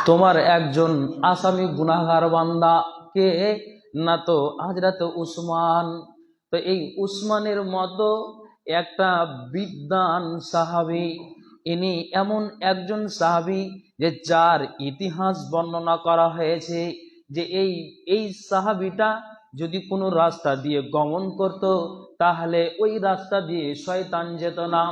তোমার একজন আসামি গুনাহগার বান্দা কে? না তো হযরত উসমান। তো এই উসমানের মতো একটা বিদ্বান সাহাবী, ইনি এমন একজন সাহাবী যে যার ইতিহাস বর্ণনা করা হয়েছে যে এই এই সাহাবীটা যদি কোনো রাস্তা দিয়ে গমন করত তাহলে ওই রাস্তা দিয়ে শয়তান যেত না।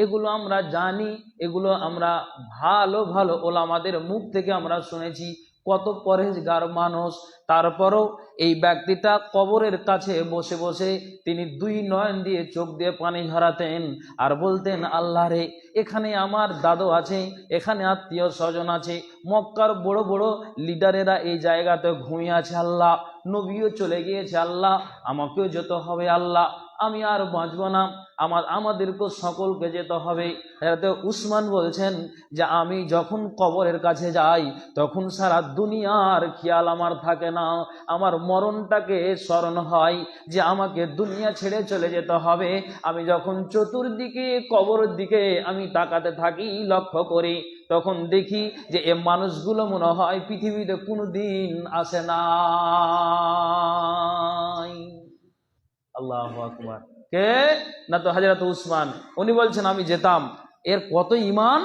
এগুলো আমরা জানি, এগুলো আমরা ভালো ভালো ওলামাদের মুখ থেকে আমরা শুনেছি। কত পরহেজগার মানুষ, তারপরও এই ব্যক্তিটা কবরের কাছে বসে বসে তিনি দুই নয়ন দিয়ে চোখ দিয়ে পানি ঝরাতেন আর বলতেন, আল্লাহ রে, এখানে আমার দাদু আছে, এখানে আত্মীয় স্বজন আছে, মক্কার বড় বড় লিডারেরা এই জায়গাতে ঘুমিয়ে আছে, আল্লাহ নবীও চলে গিয়েছে, আল্লাহ আমাকেও যেতে হবে, আল্লাহ আমি আর বাঁচব না, আমাদেরকে সকলকে যেতে হবে। উসমান বলছেন যে আমি যখন কবরের কাছে যাই তখন সারা দুনিয়ার খেয়াল আমার থাকে না, আমার মরণটাকে স্মরণ হয় যে আমাকে দুনিয়া ছেড়ে চলে যেতে হবে। আমি যখন চতুর্দিকে কবরের দিকে আমি তাকাতে থাকি, লক্ষ্য করি, তখন দেখি যে এ মানুষগুলো মনে হয় পৃথিবীতে কোনোদিন আসে না। আল্লাহু আকবার। কে? না তো হযরত উসমান। উনি বলছেন আমি যেতাম। এর কত ঈমান,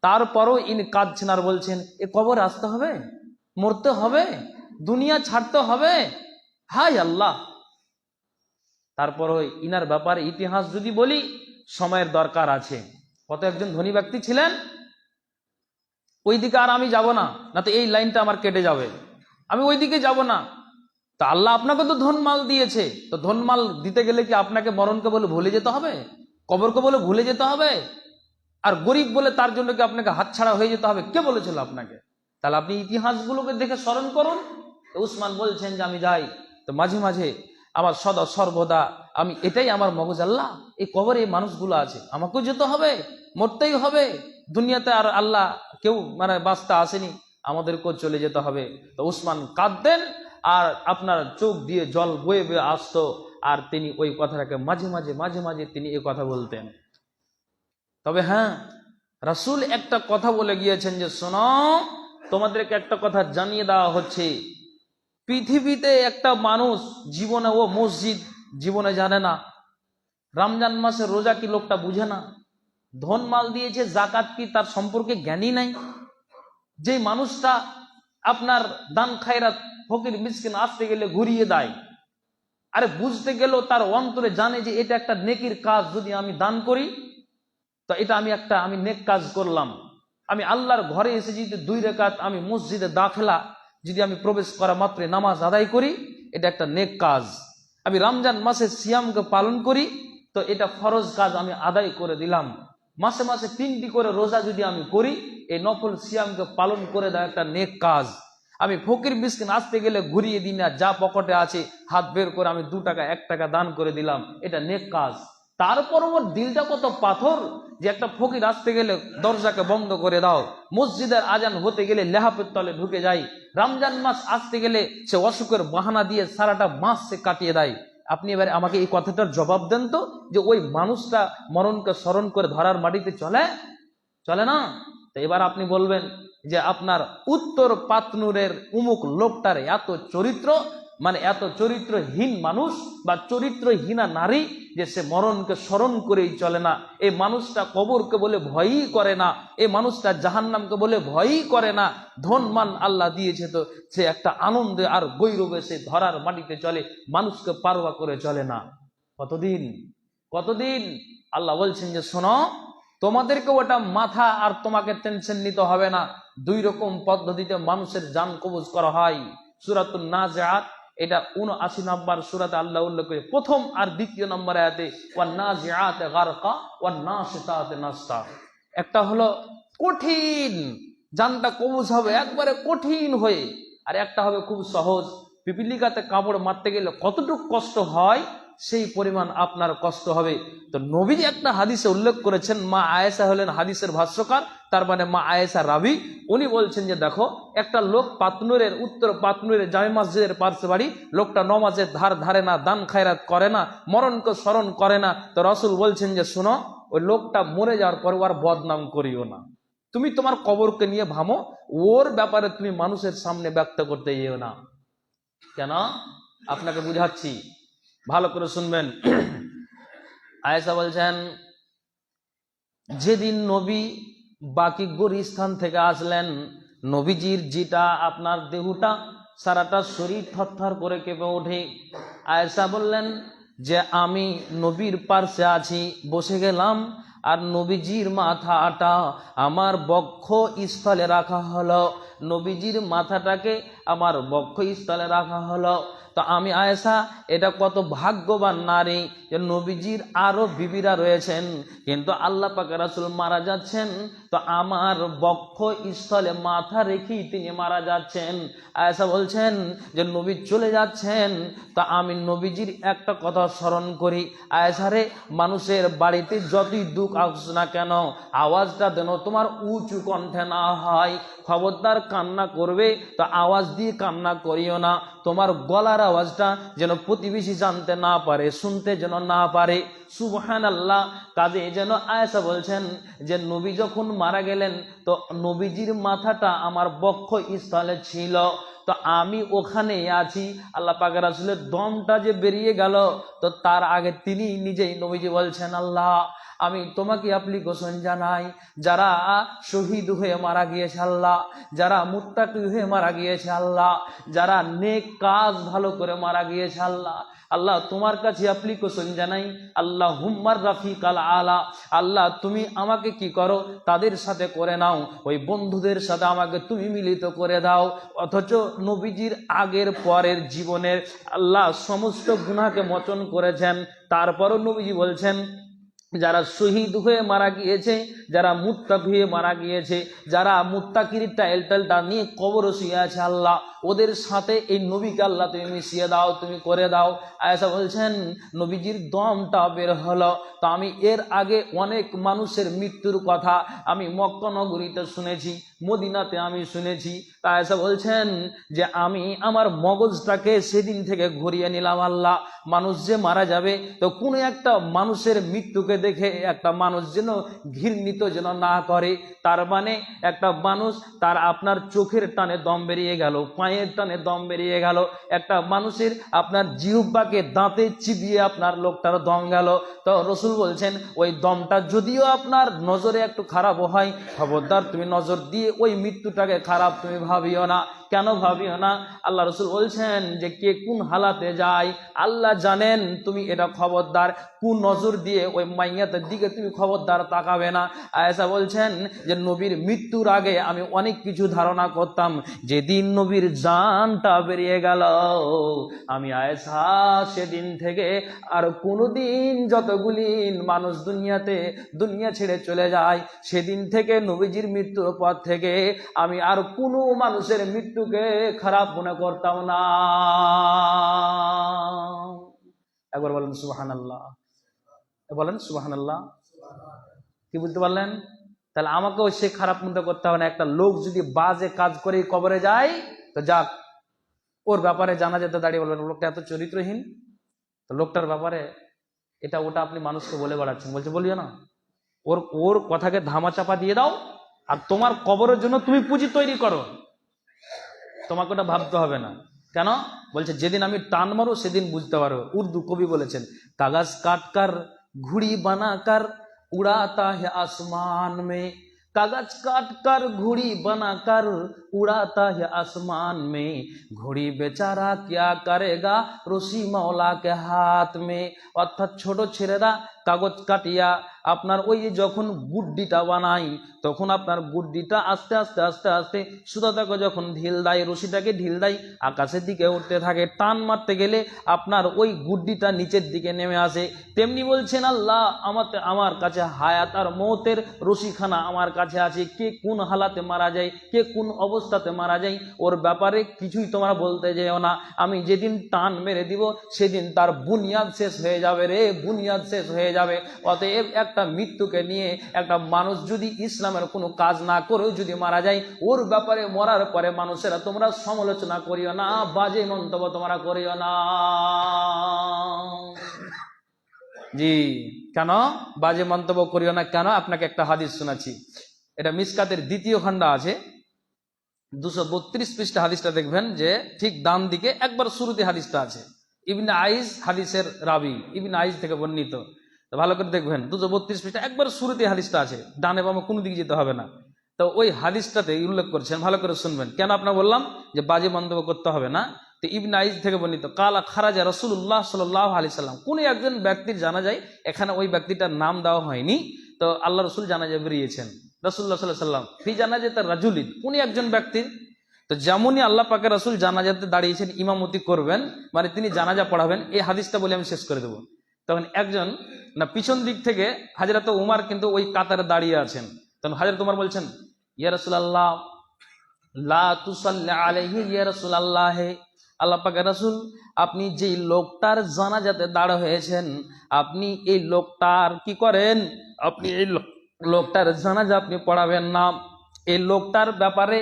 তারপরও ইনি কাঁদছেন আর বলছেন এ কবরে আসতে হবে, মরতে হবে, দুনিয়া ছাড়তে হবে, হায় আল্লাহ। তারপরও ইনার ব্যাপারে ইতিহাস যদি বলি, সময়ের দরকার আছে। কত একজন ধনী ব্যক্তি ছিলেন, ওই দিকে আর আমি যাব না, না তো এই লাইনটা আমার কেটে যাবে, আমি ওই দিকে যাব না। তা আল্লাহ আপনাকে তো ধন মাল দিয়েছে, তো ধন মাল দিতে গেলে কি আপনাকে মরণকে বলে ভুলে যেতে হবে, কবরকে বলে ভুলে যেতে হবে? আর গরিব বলে তার জন্য কি আপনাকে হাতছাড়া হয়ে যেতে হবে? কে বলেছিল আপনাকে? তাহলে আপনি ইতিহাসগুলোকে দেখে স্মরণ করুন। উসমান বলছেন যে আমি যাই, তো মাঝে মাঝে আমার সদা সর্বদা আমি এটাই আমার মগজ, আল্লাহ এই কবরে এই মানুষগুলো আছে, আমাকেও যেতে হবে, মরতেই হবে, দুনিয়াতে আর আল্লাহ কেউ বাঁচতে আসেনি, আমাদেরকেও চলে যেতে হবে। তো উসমান কাঁদতেন আর আপনার চোখ দিয়ে জল বয়ে বয়ে আসতো, আর তিনি ওই কথাটাকে মাঝে মাঝে মাঝে মাঝে তিনি এই কথা বলতেন। তবে হ্যাঁ, রাসূল একটা কথা বলে গিয়েছেন যে শোনো, তোমাদেরকে একটা কথা জানিয়ে দেওয়া হচ্ছে, পৃথিবীতে একটা মানুষ জীবনে ও মসজিদ জীবনে জানে না, রমজান মাসে রোজা কি লোকটা বুঝে না, ধন মাল দিয়েছে জাকাত কি তার সম্পর্কে জ্ঞানী নাই, যে মানুষটা আপনার দান খায়রাত ফকির মিসকিন আসতে গেলে ঘুরিয়ে দেয়, আরে বুঝতে গেলেও তার অন্তরে জানে যে এটা একটা নেকির কাজ, যদি আমি দান করি তো এটা আমি নেক কাজ করলাম। আমি আল্লাহর ঘরে এসে যদি 2 রাকাত আমি মসজিদে দাখিলা যদি আমি প্রবেশ করা মাত্র নামাজ আদায় করি, এটা একটা নেক কাজ। আমি রমজান মাসে সিয়ামকে পালন করি, তো এটা ফরজ কাজ আমি আদায় করে দিলাম। মাসে মাসে 3টি করে রোজা যদি আমি করি, এই নফল সিয়ামকে পালন করে দেওয়া একটা নেক কাজ। আমি ফকির মিসকিন আসতে গেলে ঘুরিয়ে দিই না, যা পকেটে আছে হাত বের করে আমি 2 টাকা 1 টাকা দান করে দিলাম, এটা নেক কাজ। তারপর ওর দিলটা কত পাথর যে একটা ফকির আসতে গেলে দরজাকে বন্ধ করে দাও, মসজিদের আজান হতে গেলে লেহাপের তলে ঢুকে যায়, রমজান মাস আসতে গেলে সে অসুখের বাহানা দিয়ে সারাটা মাস সে কাটিয়ে দেয়। আপনি এবারে আমাকে এই কথাটার জবাব দেন তো, যে ওই মানুষটা মরণকে স্মরণ করে ধরার মাটিতে চলে না? তো এবার আপনি বলবেন যে আপনার উত্তর পাতনুরের উমুক লোকটার এত চরিত্র, এত চরিত্রহীন মানুষ বা চরিত্রহীনা নারী যে সে মরণকে স্মরণ করেই চলে না, এই মানুষটা কবরকে বলে ভয়ই করে না, এই মানুষটা জাহান্নামকে বলে ভয়ই করে না, ধন মান আল্লাহ দিয়েছে তো সে একটা আনন্দে আর গৌরবে সে ধরার মাটিতে চলে, মানুষকে পারোয়া করে চলে না। কতদিন আল্লাহ বলছেন যে শোনো, তোমাদেরকে ওটা মাথা আর তোমাকে টেনশন নিতে হবে না। 2 রকম পদ্ধতিতে মানুষের জান কবজ করা হয়। সূরাতুন নাজিআত, এটা 79 নম্বর সূরাতে আল্লাহ উল্লেখ করে, প্রথম আর দ্বিতীয় নম্বর আয়াতে ওয়ান নাজিআতে গারকা ওয়ান নাশিতাতে নাশতা। একটা হলো কঠিন, জানটা কবজ হবে একবারে কঠিন হয়ে, আর একটা হবে খুব সহজ। পিপিলিকাতে কামড় মারতে গেলে কতটুকু কষ্ট হয় সেই পরিমাণ আপনার কষ্ট হবে। তো নবীজি একটা হাদিসে উল্লেখ করেছেন, মা আয়েশা হলেন হাদিসের ভাষ্যকার, তার মা আয়েশা রাবি, উনি বলছেন যে দেখো, একটা লোক পাতনুরের উত্তর পাতনুরের জামে মসজিদের পার্শ্বে বাড়ি, লোকটা নমাজের ধারে না, দান খায়রাত করে না, মরণকে স্মরণ করে না। তো রাসূল বলছেন যে শোনো, ওই লোকটা মরে যাওয়ার পর আর বদনাম করিও না। তুমি তোমার কবরকে নিয়ে ভাবো, ওর ব্যাপারে তুমি মানুষের সামনে ব্যক্ত করতে যেও না। কেন? আপনাকে বুঝাচ্ছি, ভালো করে শুনবেন। আয়েশা বলছেন, যেদিন নবী বাকি গোরস্থান থেকে আসলেন, নবীজির যেটা আপনার দেহটা সারাটা শরীর থরথর করে কেঁপে ওঠে। আয়েশা বললেন যে আমি নবীর পার্শ্বে আছি, বসে গেলাম, আর নবীজির মাথাটা আমার বক্ষ স্থলে রাখা হলো, নবীজির মাথাটাকে আমার বক্ষ স্থলে রাখা হলো। তো আমি আয়েশা, এটা কত ভাগ্যবান নারী যে নবীজির আরো বিবিরা রয়েছেন, কিন্তু আল্লাহ পাক রাসূল মারা যাচ্ছেন তো আমার বক্ষ স্থলে মাথা রেখেই তিনি মারা যাচ্ছেন। আয়েশা বলছেন যে নবী চলে যাচ্ছেন, তা আমি নবীজির একটা কথা স্মরণ করি, আয়েশা রে, মানুষের বাড়িতে যতই দুঃখ আসুক না কেন, আওয়াজটা যেন তোমার উঁচু কণ্ঠে না হয়। খবরদার কান্না করবে তো আওয়াজ দিয়ে কান্না করিও না, তোমার গলার আওয়াজটা যেন প্রতিবেশী জানতে না পারে, শুনতে যেন না পারে। সুবহানাল্লাহ। কাজে যেন আয়েশা বলছেন যে নবী যখন মারা গেলেন তো নবীজির মাথাটা আমার বক্ষ স্থলে ছিল, তো আমি ওখানে আছি। আল্লাহ পাক রাসূলের দমটা যে বেরিয়ে গেল, তো তার আগে তিনি নিজেই নবীজি বলছেন, আল্লাহ আমি তোমাকে অ্যাপ্লিকেশন জানাই, যারা শহীদ হয়ে মারা গিয়েছে আল্লাহ, যারা মুত্তাকি হয়ে মারা গিয়েছে আল্লাহ, যারা নেক কাজ ভালো করে মারা গিয়েছে আল্লাহ, আল্লাহ তোমার কাছে অ্যাপ্লিকেশন জানাই, আল্লাহ হুম্মার রাফিকাল আলা, আল্লাহ তুমি আমাকে কি করো, তাদের সাথে করে নাও, ওই বন্ধুদের সাথে আমাকে তুমি মিলিত করে দাও। অথচ নবীজির আগের পরের জীবনের আল্লাহ সমস্ত গুনাহকে মোচন করেছেন, তারপরও নবীজি বলছেন যারা শহীদ হয়ে মারা গিয়েছে, যারা মুত্তাকি হয়ে মারা গিয়েছে, যারা মুত্তাকির টাইটেলটা নিয়ে কবরে শুয়ে আছে, আল্লাহ ওদের সাথে এই নবীকে আল্লাহ তুমি মিশিয়ে দাও, তুমি করে দাও। আয়েশা বলছেন নবীজির দমটা বের হলো, তো আমি এর আগে অনেক মানুষের মৃত্যুর কথা আমি মক্কা নগরীতে শুনেছি, মদিনাতে আমি শুনেছি। আয়েশা বলছেন যে আমি আমার মগজটাকে সেদিন থেকে ঘুরিয়ে নিলাম, আল্লাহ মানুষ যে মারা যাবে তো কোনো একটা মানুষের মৃত্যুকে দেখে একটা মানুষ যেন ঘৃণিত যেন না করে। তার মানে একটা মানুষ তার আপনার চোখের টানে দম বেরিয়ে গেল, পায়ের টানে দম বেরিয়ে গেল, একটা মানুষের আপনার জিহ্বাকে দাঁতে চিবিয়ে আপনার লোকটার দম গেল, তো রসুল বলছেন ওই দমটা যদিও আপনার নজরে একটু খারাপ হয়, খবরদার তুমি নজর দিয়ে ওই মৃত্যুটাকে খারাপ তুমি ভাবিও না। কেন ভাবিও না? আল্লাহ রসুল বলছেন যে কে কোন হালাতে যায় আল্লাহ জানেন, তুমি এটা খবরদার কোন নজর দিয়ে ওই মাইয়াতের দিকে তুমি খবরদার তাকাবে না। আয়েশা বলছেন যে নবীর মৃত্যুর আগে আমি অনেক কিছু ধারণা করতাম, যেদিন নবীর জানটা বেরিয়ে গেল আমি আয়েশা সেদিন থেকে আর কোনোদিন যতগুলি মানুষ দুনিয়া ছেড়ে চলে যায়, সেদিন থেকে নবীজির মৃত্যুর পর থেকে আমি আর কোনো মানুষের মৃত্যুকে খারাপ মনে করতাম না। একবার বলেন সুবহানাল্লাহ, বলেন সুবহানাল্লাহ। কি বুঝতে পারলেন? তাহলে আমাকেও সে খারাপ মনে করতে হবে না। একটা লোক যদি বাজে কাজ করে কবরে যায় তো যাক, ওর ব্যাপারে জানা যেতে দাঁড়িয়ে বলবেন লোকটা এত চরিত্রহীন, তো লোকটার ব্যাপারে এটা ওটা আপনি মানুষকে বলে বেড়াচ্ছেন, বলছে বলিও না, ওর ওর কথাকে ধামা চাপা দিয়ে দাও, আর তোমার কবরের জন্য তুমি পুঁজি তৈরি করো, তোমাকে ওটা ভাবতে হবে না। কেন? বলছে যেদিন আমি টান মারো সেদিন বুঝতে পারো। উর্দু কবি বলেছেন, কাগজ কাটকার ঘুড়ি বানাকার উড়াতা হে আসমান মে, कागज काट कर घुड़ी बनाकर उड़ाता है आसमान में, घुड़ी बेचारा क्या करेगा रस्सी मौला के हाथ में। অর্থাৎ ছোট ছেলেরা কাগজ কাটিয়া আপনার ওই যখন গুড্ডিটা বানাই তখন আপনার গুড্ডিটা আস্তে আস্তে আস্তে আস্তে সুতাটাকে যখন ঢিল দেয়, রশিটাকে ঢিল দেয়, আকাশের দিকে উঠতে থাকে, টান মারতে গেলে আপনার ওই গুড্ডিটা নিচের দিকে নেমে আসে। তেমনি বলছেন আল্লাহ আমার কাছে হায়াত আর মৌতের রশিখানা আমার কাছে আছে, কে কোন হালাতে মারা যায়, কে কোন অবস্থাতে মারা যায় ওর ব্যাপারে কিছুই তোমরা বলতে যেও না। আমি যেদিন টান মেরে দিব সেদিন তার বুনিয়াদ শেষ হয়ে যাবে রে, বুনিয়াদ শেষ হয়ে যাবে। অতএব একটা মৃত্যুকে নিয়ে একটা মানুষ যদি ইসলামের কোনো কাজ না করেও যদি মারা যায়, ওর ব্যাপারে মরার পরে মানুষেরা তোমরা সমালোচনা করিও না, বাজে মন্তব্য তোমরা করিও না। জি, কেন বাজে মন্তব্য করিও না? কেন? আপনাকে একটা হাদিস শোনাচ্ছি। এটা মিসকাতের দ্বিতীয় খণ্ড আছে, 232 পৃষ্ঠা হাদিসটা দেখবেন যে ঠিক ডান দিকে একবার শুরুতে হাদিসটা আছে। ইবনে আইজ হাদিসের রাবি, ইবনে আইজ থেকে বর্ণিত। তো ভালো করে দেখবেন 232 পৃষ্ঠা একবার শুরুতে হাদিসটা আছে, ডানে বামে কোনো দিকে যেতে হবে না। তো ওই হাদিসটাতে উল্লেখ করছেন, ভালো করে শুনবেন। কেন আপনার বললাম যে বাজে মন্তব্য করতে হবে না। তো ইবনে আইজ থেকে বর্ণিত, কালা খারাজা রাসূলুল্লাহ সাল্লাল্লাহু আলাইহি সাল্লাম, কোন একজন ব্যক্তির জানাজায়, এখানে ওই ব্যক্তিটার নাম দেওয়া হয়নি, তো আল্লাহ রসুল জানাজা বেরিয়েছেন, রাসূলুল্লাহ সাল্লাল্লাহু আলাইহি সাল্লাম ফি জানাজাতি রাজুলিন, কোন একজন ব্যক্তির। তো যেমনই আল্লাহ পাকের রাসূল জানাজাতে দাঁড়িয়েছেন, ইমামতি করবেন, মানে তিনি জানাজা পড়াবেন, এই হাদিসটা বলে আমি শেষ করে দেবো। তখন একজন না পিছন দিক থেকে হযরত উমর কিন্তু ওই কাতারে দাঁড়িয়ে আছেন। তখন হযরত উমর বলছেন, ইয়া রাসূলুল্লাহ লা তুসাল্লি আলাইহি ইয়া রাসূলুল্লাহ, আল্লাহ পাকের রাসূল আপনি যেই লোকটার জানাজাতে দাঁড় হয়েছেন, আপনি এই লোকটার কি করেন, আপনি এই লোকটার জানাজা আপনি পড়াবেন না। এই লোকটার ব্যাপারে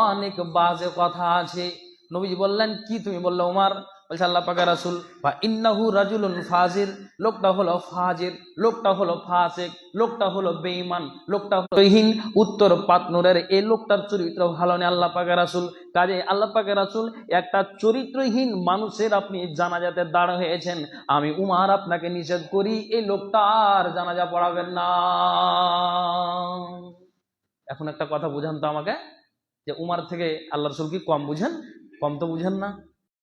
অনেক বাজে কথা আছে। নবীজি বললেন, কি তুমি বললে উমর? বলছে আল্লাহ পাকের রাসূল, ফা ইন্নাহু রাজুলুন ফাজির, লোকটা হলো ফাজির, লোকটা হলো ফাসিক, লোকটা হলো বেঈমান, লোকটা হলো হীন, উত্তর পাতনুরের এই লোকটার চরিত্র ভালো নেই আল্লাহ পাকের রাসূল। কাজে আল্লাহ পাকের রাসূল একটা চরিত্রহীন মানুষের আপনি জানাজাতে দাঁড় হয়েছেন, আমি উমর আপনাকে নিষেধ করি এই লোকটার জানাজা পড়াবেন না। এখন একটা কথা বুঝান তো আমাকে, যে উমর থেকে আল্লাহ রাসূল কি কম বুঝেন? কম তো বুঝেন না।